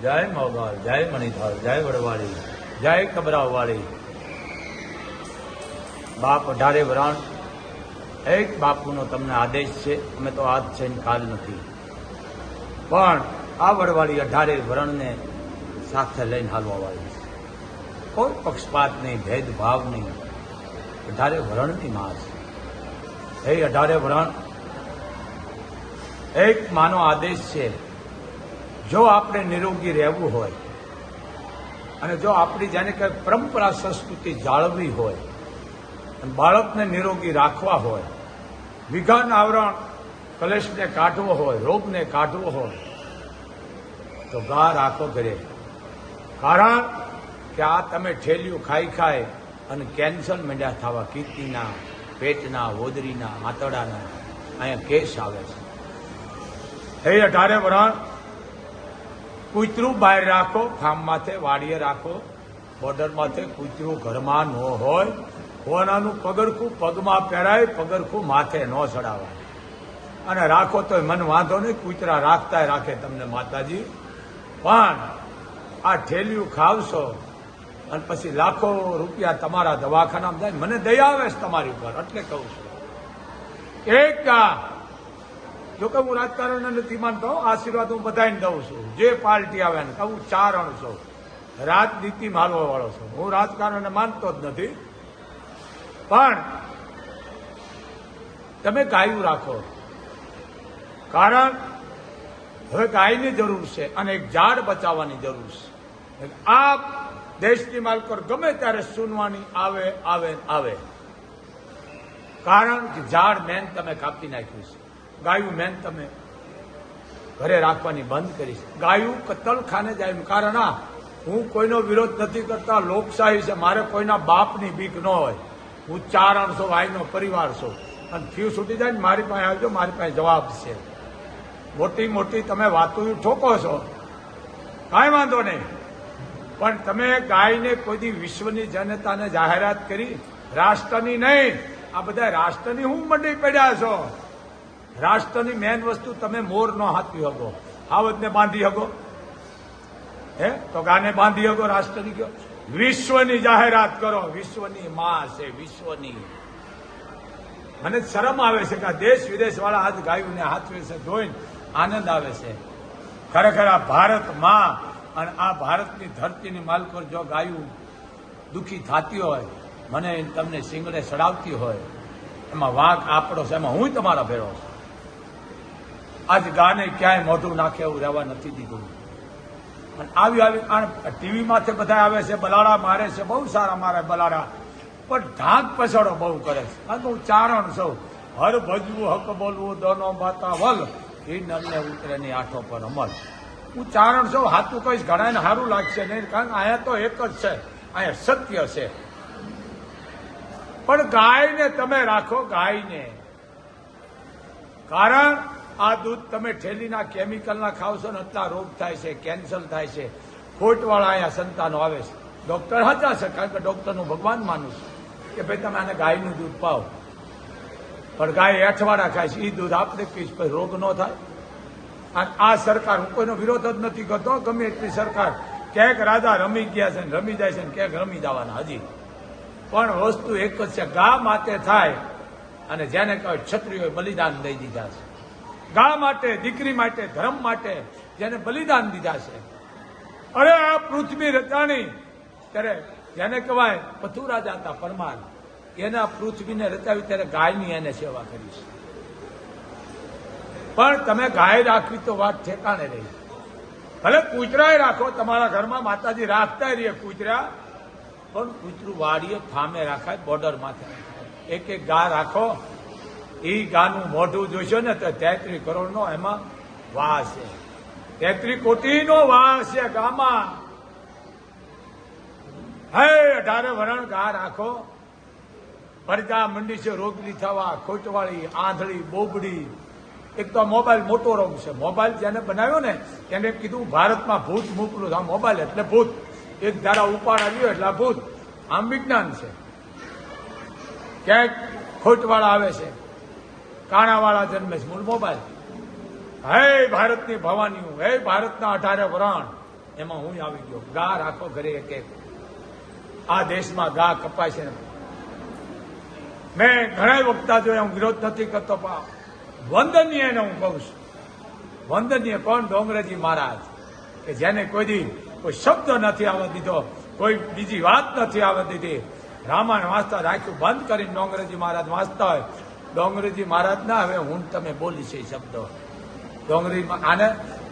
જય મોગલ, જય મણિધર, જય વડવાળી, જય કબરાવવાળી. બાપ 18 વરાણ, એક બાપુનો તમને આદેશ છે. અમે તો આજ છે ને કાલ નથી, પણ આ વડવાળી 18 વરણને સાથે લઈને હાલવા વાળી છે. કોઈ પક્ષપાત નહીં, ભેદભાવ નહીં. 18 વરણની માં છે. એ 18 વરણ એક માનો આદેશ છે. જો આપણે નિરોગી રહેવું હોય અને જો આપણી જેને કંઈક પરંપરા સંસ્કૃતિ જાળવવી હોય અને બાળકને નિરોગી રાખવા હોય, વિઘન આવરણ કલેશને કાઢવો હોય, રોગને કાઢવો હોય, તો ગા રાખો ઘરે. કારણ કે આ તમે ઠેલિયું ખાઈ અને કેન્સર માંડ્યા થવા, કિડનીના, પેટના, હોદરીના, આંતરડાના અહીંયા કેસ આવે છે. હે 18 વરણ, કૂતરું બહાર રાખો, ફાર્મ માથે, વાડીએ રાખો, બોર્ડર માથે. કૂતરું ઘરમાં ન હોય. કોનાનું પગરખું પગમાં પહેરાય, પગરખું માથે ન ચડાવાય. અને રાખો તો મન વાંધો નહીં, કૂતરા રાખતા રાખે તમને માતાજી. પણ આ ઠેલિયું ખાવશો અને પછી લાખો રૂપિયા તમારા દવાખાનામાં જાય, મને દયા આવે છે તમારી ઉપર, એટલે કહું છું. એક જો કે હું રાજકારણ નથી માનતો, આશીર્વાદ હું બધાને દઉં છું. જે પાર્ટી આવે ને કહું 4 અણ છો, રાજનીતિ માલવા વાળો છું. હું રાજકારણને માનતો જ નથી. પણ તમે ગાયું રાખો, કારણ હવે ગાયની જરૂર છે અને એક ઝાડ બચાવવાની જરૂર છે. આ દેશની માલકોર ગમે ત્યારે સુનવાની આવે. કારણ કે ઝાડ મેન તમે કાપી નાખ્યું છે. ગાયું મેન તમે ઘરે રાખવાની બંધ કરી છે. ગાયું કતલખાને જાય. કારણ હું કોઈનો વિરોધ નથી કરતા, લોકશાહી છે. મારે કોઈના બાપની બીક ન હોય. હું 4 અણ છો, ભાઈનો પરિવાર છું. અને ફ્યુ છૂટી જાય ને મારી પાસે આવજો, મારી પાસે જવાબ છે. મોટી તમે વાતો ઠોકો છો, કાંઈ વાંધો નહીં. પણ તમે ગાયને કોઈ દી વિશ્વની જનતાને જાહેરાત કરી, રાષ્ટ્રની નહીં. આ બધા રાષ્ટ્રની હું મંડી પડ્યા છો. રાષ્ટ્રની મેન વસ્તુ તમે મોર ન હાથવી શકો, હાવજને બાંધી શકો, તો ગાને બાંધી શકો. રાષ્ટ્રની કયો, વિશ્વની જાહેરાત કરો. વિશ્વની માં છે, વિશ્વની. મને શરમ આવે છે કે આ દેશ વિદેશ વાળા આજ ગાયોને હાથવે છે, જોઈને આનંદ આવે છે. ખરેખર આ ભારત માં અને આ ભારતની ધરતીની માલકોર જો ગાયું દુઃખી થતી હોય, મને તમને સિંગડે ચડાવતી હોય, એમાં વાંક આપણો છે. એમાં હું તમારા ભેળો છું. આજ ગાને ક્યાંય મોઢું નાખે એવું રહેવા નથી દીધું. આવી ટીવી માંથી બધા આવે છે, બલાડા મારે છે, બહુ સારા મારે બલાડા, પણ ઢાંક પછાડો બહુ કરે છે. કારણ કે હું 4 અણ છું. હર ભજવું હક બોલવું દોનો બાતા વલ, એ નમને ઉતરે ની આઠો પર અમલ. હું 4 અણ છું. હાથું કહીશ, ઘણાને સારું લાગશે નહીં, કારણ કે અહીંયા તો એક જ છે, અહીંયા સત્ય છે. પણ ગાયને તમે રાખો, ગાયને. કારણ આ દૂધ તમે ઠેલીના કેમિકલના ખાવશો ને એટલા રોગ થાય છે, કેન્સર થાય છે. ખોટવાળા અહીંયા સંતાનો આવે છે. ડોક્ટર હતા છે, કારણ કે ડોક્ટરનું ભગવાન માનું છું કે ભાઈ તમે આને ગાયનું દૂધ પાઓ. પણ ગાય અઠવાડા ખાય છે, એ દૂધ આપણે પીશ, પછી રોગ ન થાય. અને આ સરકાર, હું કોઈનો વિરોધ જ નથી કરતો, ગમે એટલી સરકાર, ક્યાંક રાજા રમી ગયા છે ને રમી જાય છે ને ક્યાંક રમી જવાના હજી. પણ વસ્તુ એક જ છે, ગા માટે થાય. અને જેને કહે ક્ષત્રિયોએ બલિદાન દઈ દીધા છે. ગા માટે, દીકરી માટે, ધર્મ માટે જેને બલિદાન દીધા છે. અરે આ પૃથ્વી રચાણી ત્યારે જેને કહેવાય પથુરાજા હતા પરમાર, એના પૃથ્વીને રચાવી ત્યારે ગાયની એને સેવા કરી છે. પણ તમે ગાય રાખવી તો વાત ઠેકાણે રહી. ભલે કૂતરાય રાખો, તમારા ઘરમાં માતાજી રાખતા રહીએ કૂતરા, પણ કૂતરું વાડીએ ફામે રાખાય, બોર્ડર માથે રાખાય. એક ગા રાખો. એ ગાનું મોઢું જોશો ને તો 33 કરોડનો એમાં વાસ છે. 33 કોટીનો વાસ છે ગામાં. હે 18 વરણ ગા રાખો. પડદા મંડી છે રોગલી થવા, ખોટવાળી, આંધળી, બોબડી. એક તો મોબાઈલ મોટો રોગ છે. મોબાઈલ જેને બનાવ્યો ને એને કીધું ભારતમાં ભૂત મોકલું. આ મોબાઈલ એટલે ભૂત. એક ધારા ઉપાડ આવ્યો એટલે ભૂત. આમ વિજ્ઞાન છે. ક્યાંક ખોટવાળા આવે છે, કાણાવાળા જન્મે છે, મૂળ મોબાઈલ. હે ભારતની ભવાનીઓ, હે ભારતના 18 વરણ, એમાં હું આવી ગયો. ગા રાખો ઘરે એક એક. આ દેશમાં ગા કપાય છે. મેં ઘણા વખત જોયા, હું વિરોધ નથી કરતો, પણ વંદનીય એને હું કહું છું. વંદનીય કોણ? ડોંગરેજી મહારાજ, કે જેને કોઈ દી કોઈ શબ્દ નથી આવવા દીધો, કોઈ બીજી વાત નથી આવવા દીધી. રામાયણ વાંચતા રાખ્યું બંધ કરીને ડોંગરેજી મહારાજ વાંચતા હોય. ડોંગરેજી મહારાજ ના હવે હું તમે બોલી છે શબ્દો. ડોંગરી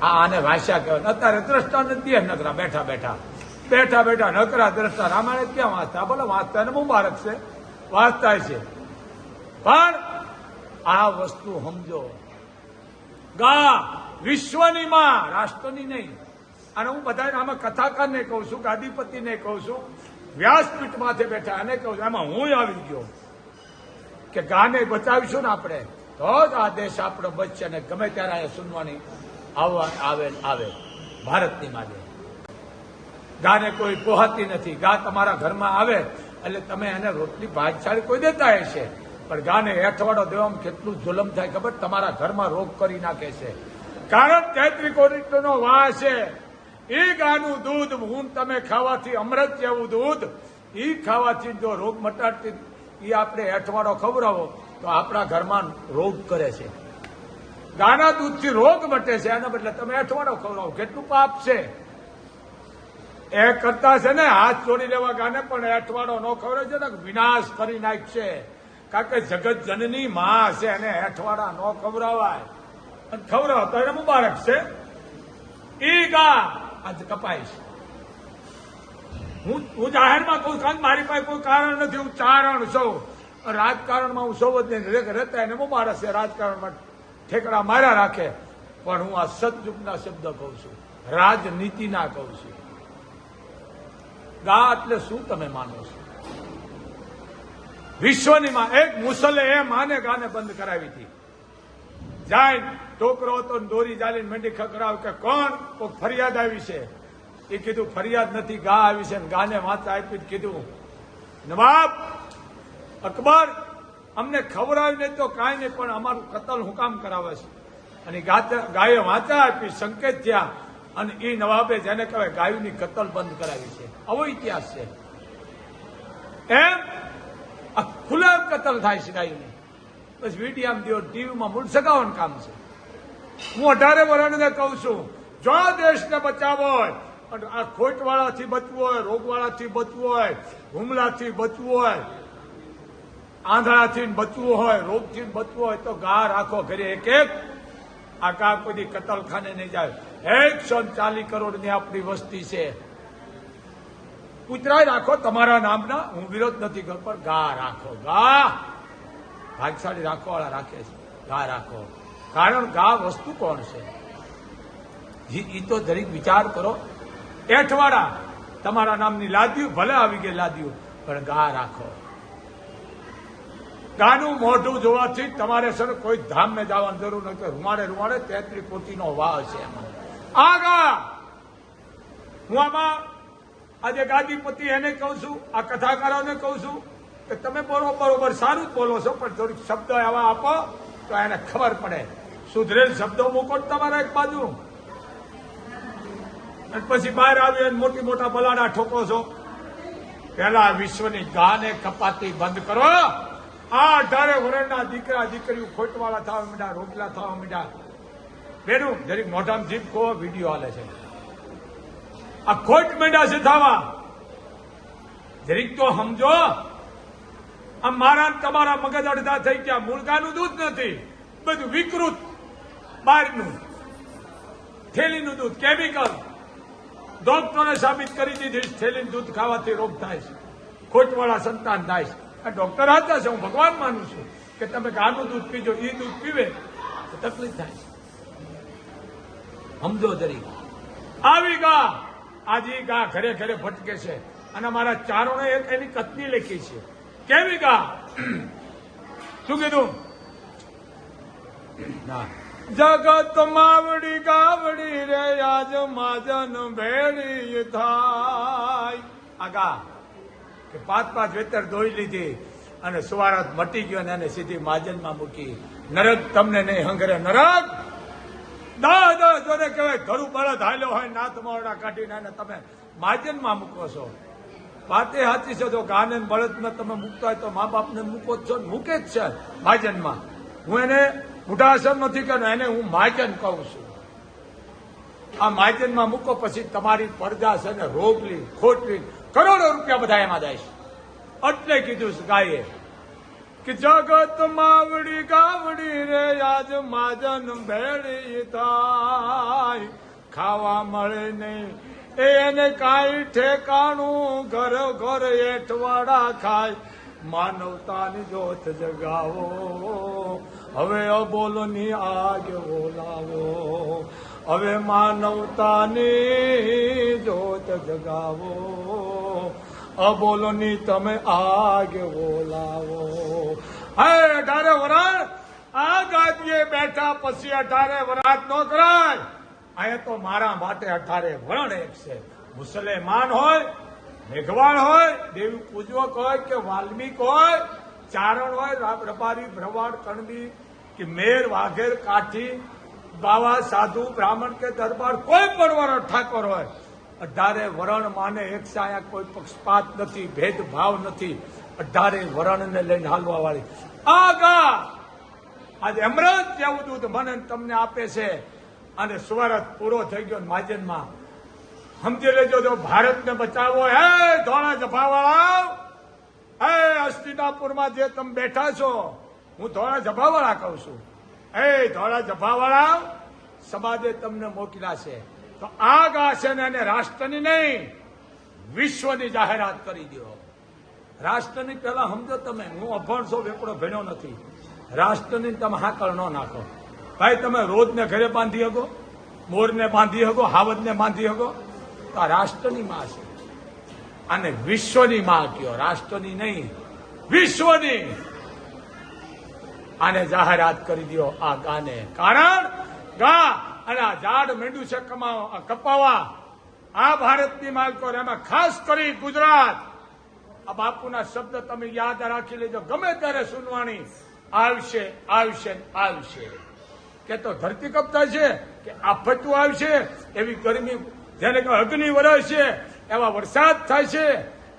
આને ભાષા કહેવાય. અત્યારે દ્રષ્ટા નથી નકરા બેઠા બેઠા નકરા દ્રષ્ટા. રામાયણ ક્યાં વાંચતા? બોલો વાંચતા ને મુબારક છે, વાંચતા છે, પણ આ વસ્તુ સમજો. ગા વિશ્વની માં, રાષ્ટ્રની નહીં. અને હું બધા આમાં કથાકારને કહું છું, ગાદીપતિને કહું છું, વ્યાસપીઠમાંથી બેઠા એને કહું છું. એમાં હું આવી ગયો કે ગાને બચાવીશું ને આપણે, તો જ આ દેશ આપણો બચશે. અને ગમે ત્યારે આ સુનવાની આવે ભારતની માગે. ગાને કોઈ પોહાતી નથી. ગા તમારા ઘરમાં આવે એટલે તમે એને રોટલી ભાત છાડી કોઈ દેતા હશે, પણ ગાને હેઠવાડો દેવામાં કેટલું જુલમ થાય ખબર? તમારા ઘરમાં રોગ કરી નાખે છે. કારણ 33 કોટીનો વાહ છે. એ ગાનું દૂધ હું તમે ખાવાથી, અમૃત જેવું દૂધ, એ ખાવાથી જો રોગ મટાડતી, એ આપણે હેઠવાડો ખવડાવો તો આપણા ઘરમાં રોગ કરે છે. ગાના દૂધથી રોગ મટે છે, એના બદલે તમે હેઠવાડો ખવડાવો. કેટલું પાપ છે એ કરતા છે ને. હાથ જોડી લેવા ગાને પણ હેઠવાડો ન ખવડાવે છે ને, વિનાશ કરી નાખશે. કારણ કે જગત જનની માં છે, એને હેઠવાડા ન ખવડાવાય. અને ખવડાવો તો એને મુબારક છે. એ ગા આજ કપાય છે. હું જાહેરમાં કહું છું, મારી પાસે કોઈ કારણ નથી, હું ચારણ છું. રાજકારણમાં હું સૌ જ રહેતા એને મુબારક છે. રાજકારણમાં ઠેકડા માર્યા રાખે, પણ હું આ સદયુગના શબ્દ કહું છું, રાજનીતિના કહું છું. ગા એટલે શું તમે માનો છો? વિશ્વની માં. એક મુસલે એ માને ગાને બંધ કરાવી હતી. જાય ટોકરો હતો, દોરી જાલીને મેંડી ખકડાવ કે કોણ? કોઈ ફરિયાદ આવી છે. એ કીધું ફરિયાદ નથી, ગા આવી છે. ગાને વાંચા આપી કીધું, નવાબ અકબર, અમને ખવડાવી નહીં તો કાંઈ નહીં, પણ અમારું કતલ હું કામ કરાવે છે? અને ગાયે વાંચા આપી, સંકેત થયા, અને એ નવાબે જેને કહેવાય ગાયોની કતલ બંધ કરાવી છે. આવો ઇતિહાસ છે. એમ ખુલ્લામ કતલ થાય છે ગાયોની. બસ મીડિયામાં દિયો, ટીવીમાં મૂળ સગાવવાનું કામ છે. હું 18 વર્ષને કહું છું, જો દેશને બચાવવો હોય, આ ખોટવાળાથી બચવું હોય, રોગવાળાથી બચવું હોય, હુમલાથી બચવું હોય, આંધળાથી બચવું હોય, રોગથી બચવું હોય, તો ગા રાખો ઘરે એક એક. આ ગા કોઈ કતલખાને નહીં જાય. 140 કરોડની આપણી વસ્તી છે. કૂતરાય રાખો તમારા નામના, હું વિરોધ નથી કરતો, પણ ગા રાખો. ગા ભાગશાળી રાખવાવાળા રાખે છે. ગા રાખો. કારણ ગા વસ્તુ કોણ છે એ તો દરેક વિચાર કરો. એઠવાડા તમારા નામની લાદ્યું, ભલે આવી ગઈ લાદ્યું, પણ ગા રાખો. ગાનું મોઢું જોવાથી તમારે સર કોઈ ધામને જવાની જરૂર નથી. રૂમાડે 33 કોટીનો વાહ છે એમાં. આ ગા હું આમાં આજે ગાદીપતિ એને કહું છું, આ કથાકારોને કહું છું કે તમે બરોબર સારું જ બોલો છો, પણ થોડીક શબ્દ એવા આપો તો એને ખબર પડે. સુધરેલ શબ્દો મૂકો તમારા એક બાજુ, અને પછી બહાર આવી મોટા બલાડા ઠોકો છો. પેલા વિશ્વની ગાને કપાતી બંધ કરો. આ 18 વર્ષના દીકરા દીકરીઓ ખોટવાળા થવા માંડ્યા, રોટલા થવા માંડ્યા. બેનું જરીક મોઢામાં જીભ ખો, વિડીયો હાલે છે. આ ખોટ માંડ્યા છે થવા. જરીક તો સમજો. આ મારા તમારા મગજ અડધા થઈ ગયા. મુર્ગાનું દૂધ નથી, બધું વિકૃત બહારનું થેલીનું દૂધ, કેમિકલ. ડોક્ટરે સાબિત કરી દીધી થેલીનું દૂધ ખાવાથી રોગ થાય છે, ખોટવાળા સંતાન થાય છે. આ ડોક્ટર હતા છે, હું ભગવાન માનું છું કે તમે ગાનું દૂધ પીજો, એ દૂધ પીવે તો તકલીફ થાય છે. સમજો જરી. આવી ગા આજે ગા ઘરે ઘરે ભટકે છે. અને મારા ચારોને એક એની કથની લખી છે. કેવી ગા? શું કીધું? ના, જગત માવડી ગાવડી રે આજ માજન ભેળી થાય. આ ગા કે 5 વેતર ધોઈ લીધી અને સુવારાત મટી ગયો અને એને સીધી માજનમાં મૂકી. નરક તમને નહીં હંગરે. નરક 10 કોને કહેવાય? ઘરું બળદ હાલ્યો હોય નાથ મોરડા કાઢીને એને તમે માજનમાં મૂકો છો. વાતે સાચી છે. જો ગાને બળદમાં તમે મૂકતા હોય તો મા બાપને મૂકો જ છો, મૂકે જ છે માજનમાં. હું એને મોઢા અસર નથી કરતો, એને હું માજન કહું છું. આ માજનમાં મૂકો પછી તમારી પરજા છે ને રોગલી ખોટલી કરોડો રૂપિયા બધા એમાં જાય છે. એટલે કીધું છે ગાયે કે જગત માવડી ગાવડી રે આજ માજન ભેળી થાય, ખાવા મળે નહીં એને કાંઈ ઠેકાણું, ઘર ઘર એઠવાડા ખાય, માનવતાની જોત જગાવો, હવે અબોલની આગ બોલાવો, હવે માનવતાની જોત જગાવો, અબોલની તમે આગ બોલાવો. હે 18 વરાળ આ ગાદીએ બેઠા પછી 18 વરાત નો કરાય. અહીંયા તો મારા માટે 18 વરણ એક છે. મુસલમાન હોય, મેઘવાળ હોય, દેવી પૂજવક હોય કે વાલ્મીક હોય, ચારણ હોય, રબારી ભરવાડ કણબી કે મેર વાઘેર કાઠી બાવા સાધુ બ્રાહ્મણ કે દરબાર કોઈ પણ વરણ ઠાકોર હોય, 18 વરણ માને એક છે. અહીંયા કોઈ પક્ષપાત નથી, ભેદભાવ નથી. 18 વરણને લઈને હાલવા વાળી આ ગા આજે અમૃત જેવું દૂધ મને તમને આપે છે. અને સ્વરત પૂરો થઈ ગયો માજનમાં. સમજી લેજો, જો ભારતને બચાવો. હે ધોળા જભાવાળા, હે હસ્તિનાપુરમાં જે તમે બેઠા છો, હું ધોળા જભાવાળા કહું છું. હે ધોળા જભાવાળા, સમાજે તમને મોકલ્યા છે તો આ ગા છે ને એને રાષ્ટ્રની નહીં વિશ્વની જાહેરાત કરી દો. રાષ્ટ્રની પહેલા સમજો તમે, હું અભણ છો, વેપડો ભણ્યો નથી. રાષ્ટ્રની તમે હાકળ ન નાખો. ભાઈ તમે રોજને ઘરે બાંધી શકો, મોરને બાંધી શકો, હાવજને બાંધી શકો, તો આ રાષ્ટ્રની માં છે. અને વિશ્વની માં કયો, રાષ્ટ્રની નહીં વિશ્વની. આને જાહેરાત કરી દો આ ગાને. કારણ ગા અને આ ઝાડ માંડ્યું છે કપાવા. આ ભારતની માલકો, એમાં ખાસ કરી ગુજરાત. આ બાપુના શબ્દ તમે યાદ રાખી લેજો, ગમે ત્યારે સુનવાણી આવશે આવશે આવશે. કે તો ધરતીકંપ થાય છે, કે આફતું આવશે, એવી ગરમી જેને કહેવાય અગ્નિ વરસશે, એવા વરસાદ થાય છે,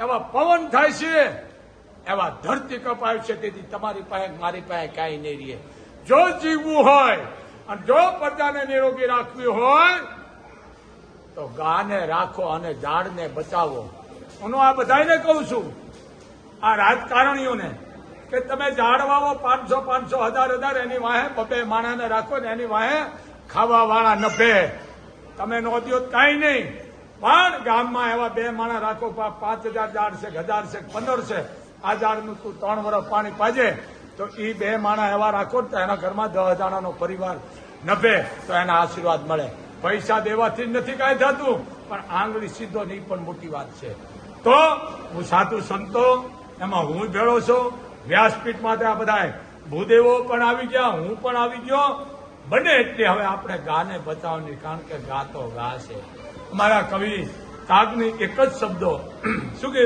એવા પવન થાય છે, એવા ધરતીકંપ આવશે. તેથી તમારી પાસે મારી પાસે કાંઈ નહીં રહે. જો જીવવું હોય અને જો પ્રજાને નિરોગી રાખવી હોય તો ગાને રાખો અને ઝાડને બચાવો. હું આ બધાને કહું છું, આ રાજકારણીઓને, કે તમે ઝાડ વાવો 500 500 1000 એની વાહે 2 માણાને રાખો ને એની વાહે ખાવા વાળા 90. તમે નોંધ્યો કાંઈ નહીં, પણ ગામમાં એવા 2 માણા રાખો, 5000 ઝાડ છે, 1000 છે, 15 છે. આ ઝાડનું તું 3 વર્ષ પાણી પાજે તો એ 2 માણા એવા રાખો તો એના ઘરમાં 10 જણાનો પરિવાર 90, તો એના આશીર્વાદ મળે. પૈસા દેવાથી નથી કાંઈ થતું, પણ આંગળી સીધો નહીં પણ મોટી વાત છે. તો હું સાધુ સંતો એમાં હું ભેળો છું. વ્યાસપીઠ માટે આ બધા ભૂદેવો પણ આવી ગયા, હું પણ આવી ગયો. બને એટલે હવે આપણે ગાને બચાવવાની, કારણ કે ગા તો ગા છે. અમારા કવિ કાગની એક જ શબ્દો શું કે,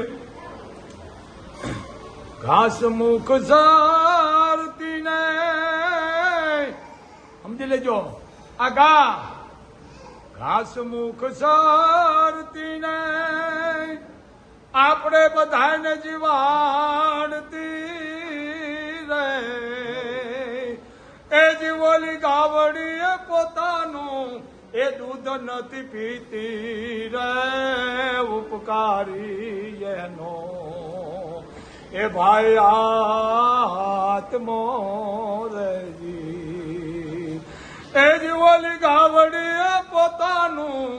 ઘાસ મુખ સારતી ને, સમજી લેજો આ ગા. ઘાસ મુખ સારતી ને આપણે બધાને જીવાડતી રે, એ જીવોલી ગાવડીએ પોતાનું એ દૂધ નથી પીતી રે, ઉપકારી એનો એ ભાઈ આત્મો રેજી. એ જીવોલી ગાવડીએ પોતાનું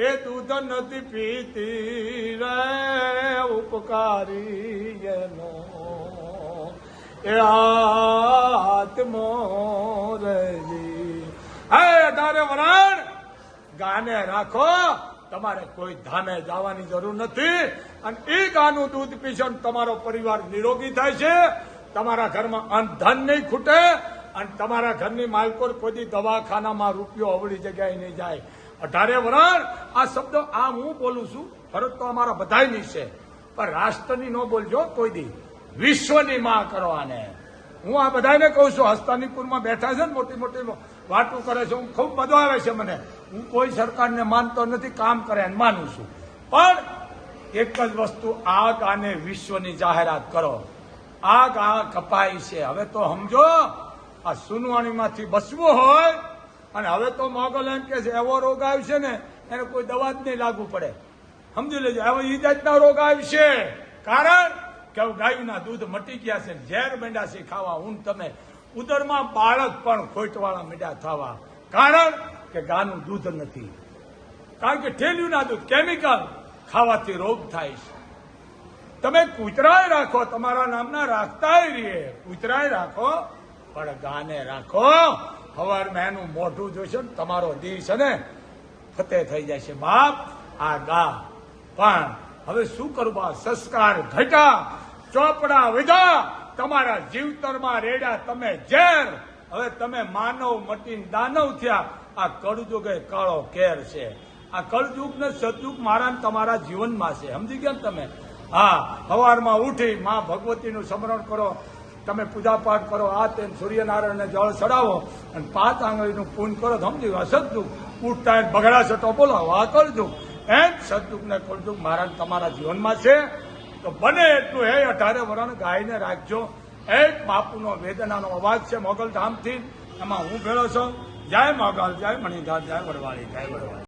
એ દૂધ નથી પીતી રે, ઉપકારી એનો એ આત્મો રેજી. હે 18 વરણ ગાને રાખો. તમારે કોઈ ધામે જવાની જરૂર નથી. અને એ ગાનું દૂધ પીશો તમારો પરિવાર નિરોગી થાય છે. તમારા ઘરમાં અન્ન ધન નહીં ખૂટે. અને તમારા ઘરની માલકો કોઈ દવાખાનામાં રૂપિયો અવળી જગ્યાએ નહીં જાય. 18 વરણ આ શબ્દો આ હું બોલું છું, ફરજ તો અમારા બધાની છે, પણ રાષ્ટ્રની ન બોલજો કોઈ દી. વિશ્વની માં કરો આને. હું આ બધાને કહું છું, હસ્તાનીપુરમાં બેઠા છે ને મોટી મોટી વાતો કરે છે, હું ખૂબ મજા આવે છે મને. હું કોઈ સરકારને માનતો નથી, કામ કરે એને માનું છું, પણ એક જ વસ્તુ, આગ આને વિશ્વની જાહેરાત કરો. આગ આ કપાઈ છે. હવે તો સમજો, આ સુનવાણીમાંથી બચવું હોય, અને હવે તો મોગલ એમ કે છે એવો રોગ આવશે ને એને કોઈ દવા જ નહીં લાગુ પડે. સમજી લેજો, હવે એ જાતના રોગ આવશે. કારણ કે ગાયના દૂધ મટી ગયા છે, ઝેર માંડ્યા છે ખાવા. હું તમે ઉદરમાં બાળક પણ ખોટવાળા મીંડા થવા. કારણ કે ગાનું દૂધ નથી, કારણ કે ઠેલ્યુંના દૂધ કેમિકલ ખાવાથી રોગ થાય છે. તમે કૂતરાય રાખો, તમારા નામના રાખતાય રહીએ, કૂતરાય રાખો, પણ ગાને રાખો. સવારમાં એનું મોઢું જોઈશે ને તમારો દી છે ને ફતે થઈ જાય છે. બાપ આ ગા, પણ હવે શું કરવું? સંસ્કાર ઘટ્યા, ચોપડા વિધા, તમારા જીવતરમાં રેડ્યા તમે ઝેર. હવે તમે માનવ મટીને દાનવ થયા. આ કળયુગ એ કાળો કેર છે. આ કળયુગ ને સતયુગ મારા ને તમારા જીવનમાં છે. સમજી ગયા તમે? હા, સવારમાં ઉઠી માં ભગવતીનું સ્મરણ કરો, તમે પૂજાપાઠ કરો, આ તેમ સૂર્યનારાયણને જળ ચડાવો અને 5 આંગળીનું પૂન કરો. સમજી ગયા? સતયુગ. ઉઠતા બગડા સટો બોલાવો, આ કળયુગ. એમ સતયુગ ને કળયુગ મારા ને તમારા જીવનમાં છે. તો બને એટલું 18 વર્ષ ગાયને રાખજો. એક બાપુનો વેદનાનો અવાજ છે મોગલધામથી, એમાં હું ભેળો છું. જય મોગલ, જય મણિધાર, જય વડવાળી, જય વડવાળી.